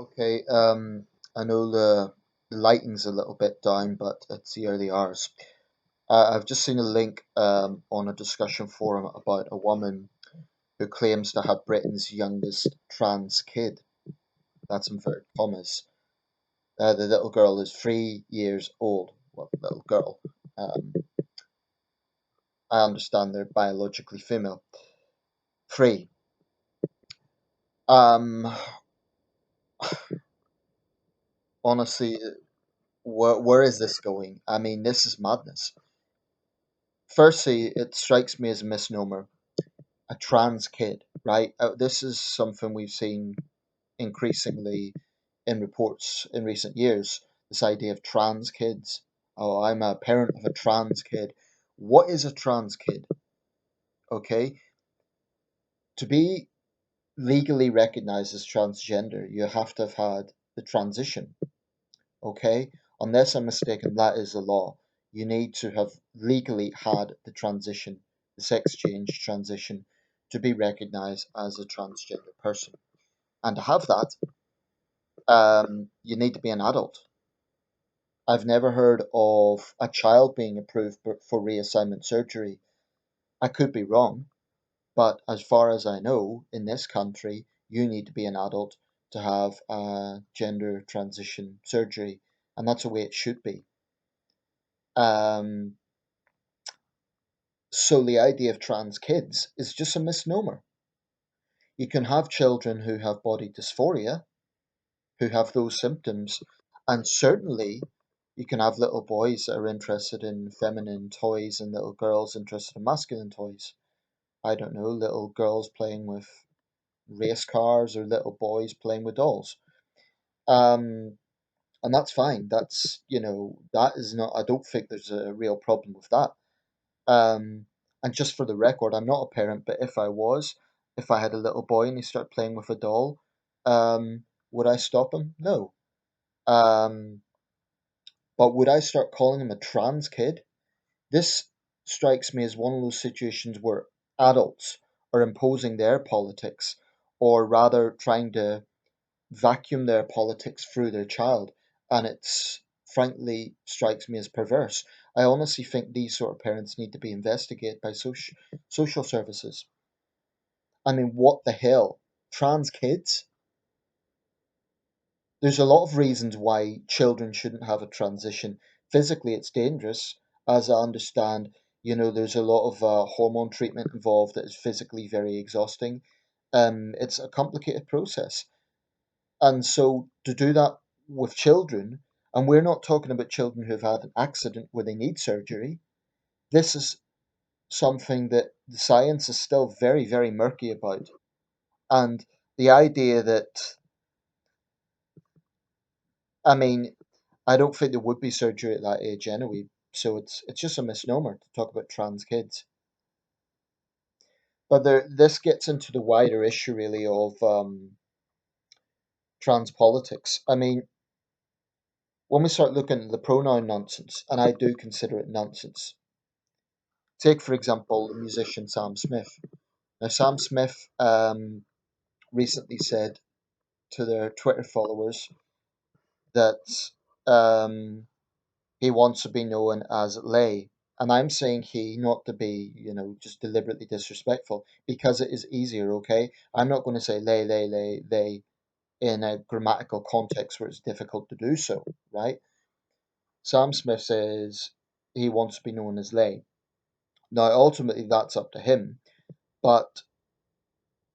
Okay, I know the lighting's a little bit down, but it's the early hours. I've just seen a link on a discussion forum about a woman who claims to have Britain's youngest trans kid. That's inverted commas. The little girl is 3 years old. Well, little girl. Um, I understand they're biologically female. Three. Um, Honestly, where is this going? I mean, this is madness. Firstly, it strikes me as a misnomer. A trans kid, right? This is something we've seen increasingly in reports in recent years. This idea of trans kids. Oh, I'm a parent of a trans kid. What is a trans kid? Okay, to be legally recognized as transgender, you have to have had the transition. Okay, unless I'm mistaken, that is the law. You need to have legally had the transition, the sex change transition, to be recognized as a transgender person. And to have that, you need to be an adult. I've never heard of a child being approved for reassignment surgery. I could be wrong, but as far as I know, in this country, you need to be an adult to have a gender transition surgery, and that's the way it should be. Um, so the idea of trans kids is just a misnomer. You can have children who have body dysphoria, who have those symptoms, and certainly you can have little boys that are interested in feminine toys and little girls interested in masculine toys. I don't know, little girls playing with race cars or little boys playing with dolls. Um, and that's fine. That is not, I don't think there's a real problem with that. Um, and just for the record, I'm not a parent, but if I was, if I had a little boy and he started playing with a doll, would I stop him? No. Um, but would I start calling him a trans kid? This strikes me as one of those situations where adults are imposing their politics, or rather trying to vacuum their politics through their child, and it's frankly strikes me as perverse. I honestly think these sort of parents need to be investigated by social services. I mean, what the hell? Trans kids? There's a lot of reasons why children shouldn't have a transition. Physically, it's dangerous, as I understand. There's a lot of hormone treatment involved that is physically very exhausting. It's a complicated process. And so to do that with children, and we're not talking about children who've had an accident where they need surgery, this is something that the science is still very, very murky about. And the idea that, I mean, I don't think there would be surgery at that age anyway. So it's just a misnomer to talk about trans kids. But this gets into the wider issue really of trans politics. I mean, when we start looking at the pronoun nonsense, and I do consider it nonsense. Take for example the musician Sam Smith. Now Sam Smith recently said to their Twitter followers that um, he wants to be known as Lay. And I'm saying he, not to be, just deliberately disrespectful, because it is easier, okay? I'm not going to say lay in a grammatical context where it's difficult to do so, right? Sam Smith says he wants to be known as Lay. Now, ultimately, that's up to him, but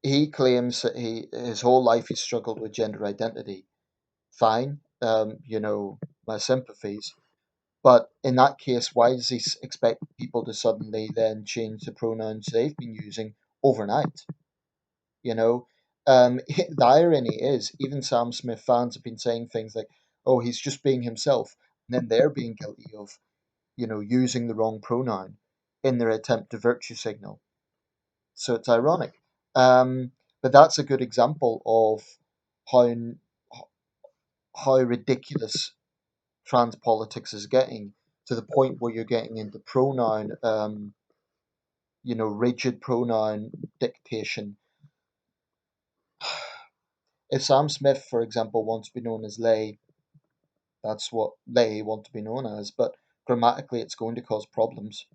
he claims that his whole life he's struggled with gender identity. Fine, my sympathies. But in that case, why does he expect people to suddenly then change the pronouns they've been using overnight? You know, the irony is even Sam Smith fans have been saying things like, "Oh, he's just being himself," and then they're being guilty of, using the wrong pronoun in their attempt to virtue signal. So it's ironic. But that's a good example of how how ridiculous trans politics is getting, to the point where you're getting into pronoun, rigid pronoun dictation. If Sam Smith, for example, wants to be known as Lay, that's what they want to be known as, but grammatically it's going to cause problems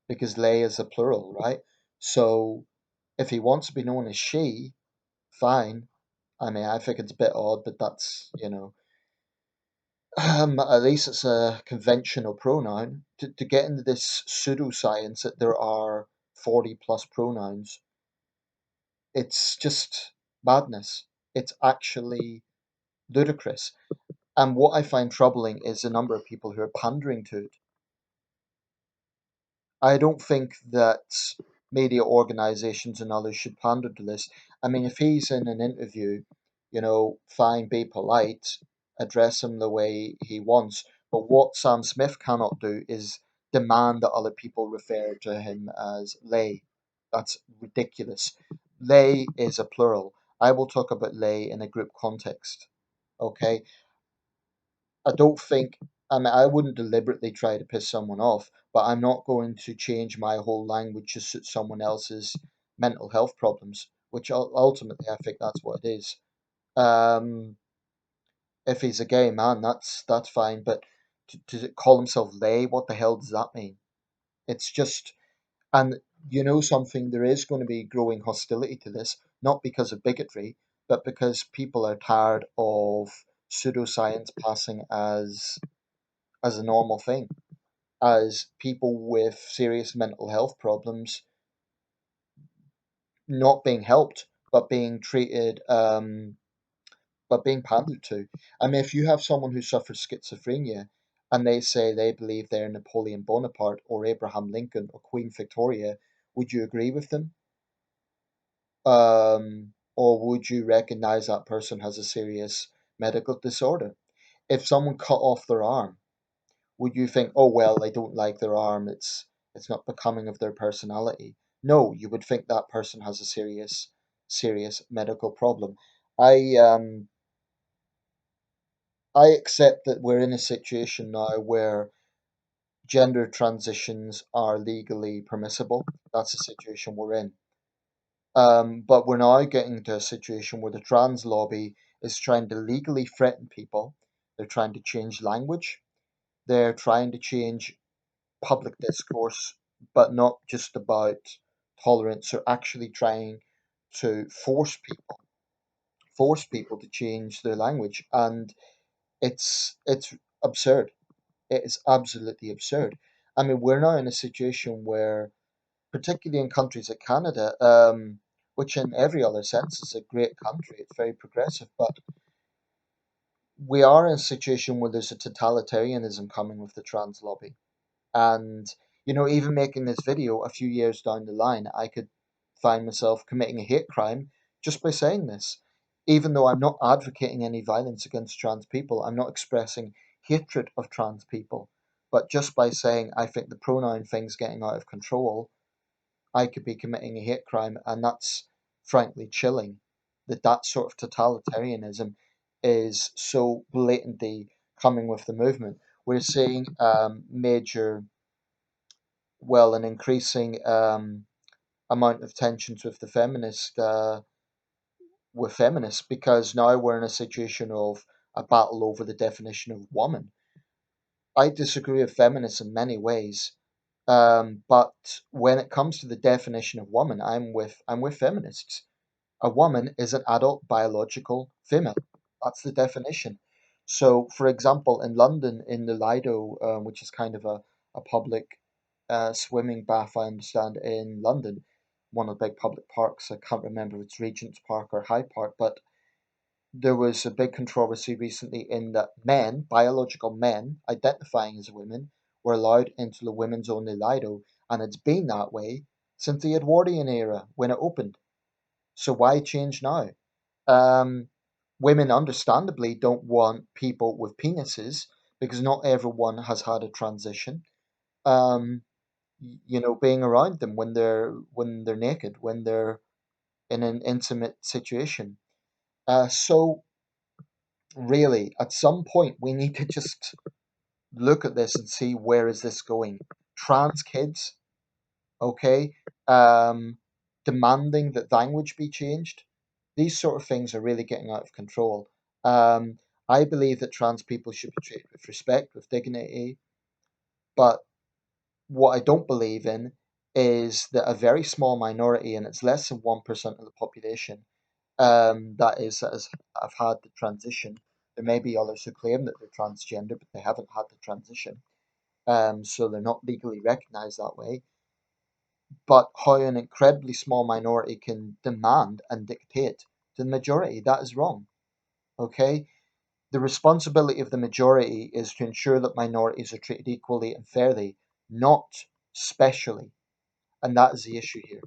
because they is a plural, right? So if he wants to be known as she, fine. I mean, I think it's a bit odd, but that's, at least it's a conventional pronoun. To get into this pseudoscience that there are 40 plus pronouns, it's just madness. It's actually ludicrous. And what I find troubling is the number of people who are pandering to it. I don't think that media organizations and others should pander to this. I mean, if he's in an interview, fine, be polite, address him the way he wants. But what Sam Smith cannot do is demand that other people refer to him as they. That's ridiculous. They is a plural. I will talk about they in a group context. Okay? I don't think, I mean, I wouldn't deliberately try to piss someone off, but I'm not going to change my whole language to suit someone else's mental health problems, which ultimately I think that's what it is. Um, if he's a gay man, that's fine, but to call himself they, what the hell does that mean? It's just, and you know something, there is going to be growing hostility to this, not because of bigotry, but because people are tired of pseudoscience passing as a normal thing, as people with serious mental health problems not being helped, but being treated, but being pandered to. I mean, if you have someone who suffers schizophrenia and they say they believe they're Napoleon Bonaparte or Abraham Lincoln or Queen Victoria, would you agree with them? Or would you recognize that person has a serious medical disorder? If someone cut off their arm, would you think, oh well, they don't like their arm, it's not becoming of their personality? No, you would think that person has a serious medical problem. I um i accept that we're in a situation now where gender transitions are legally permissible. That's the situation we're in. But we're now getting to a situation where the trans lobby is trying to legally threaten people. They're trying to change language. They're trying to change public discourse, but not just about tolerance, or actually trying to force people to change their language, and it's absurd. It is absolutely absurd. I mean, we're now in a situation where, particularly in countries like Canada, which in every other sense is a great country, it's very progressive, but we are in a situation where there's a totalitarianism coming with the trans lobby. And, even making this video a few years down the line, I could find myself committing a hate crime just by saying this. Even though I'm not advocating any violence against trans people, I'm not expressing hatred of trans people. But just by saying I think the pronoun thing's getting out of control, I could be committing a hate crime, and that's frankly chilling. That sort of totalitarianism is so blatantly coming with the movement. We're seeing an increasing amount of tensions with the feminists, because now we're in a situation of a battle over the definition of woman. I disagree with feminists in many ways, but when it comes to the definition of woman, I'm with feminists. A woman is an adult biological female. That's the definition. So, for example, in London, in the Lido, which is kind of a public swimming bath, I understand, in London, one of the big public parks. I can't remember if it's Regent's Park or Hyde Park, but there was a big controversy recently in that men, biological men, identifying as women, were allowed into the women's only Lido, and it's been that way since the Edwardian era when it opened. So why change now? Um, Women understandably don't want people with penises because not everyone has had a transition. Um, being around them when they're naked, when they're in an intimate situation. So really, at some point, we need to just look at this and see where is this going. Trans kids, okay, demanding that language be changed. these sort of things are really getting out of control. Um, I believe that trans people should be treated with respect, with dignity, but what I don't believe in is that a very small minority, and it's less than 1% of the population, that have had the transition. There may be others who claim that they're transgender, but they haven't had the transition, so they're not legally recognized that way. But how an incredibly small minority can demand and dictate to the majority, that is wrong. Okay? The responsibility of the majority is to ensure that minorities are treated equally and fairly, not specially. And that is the issue here.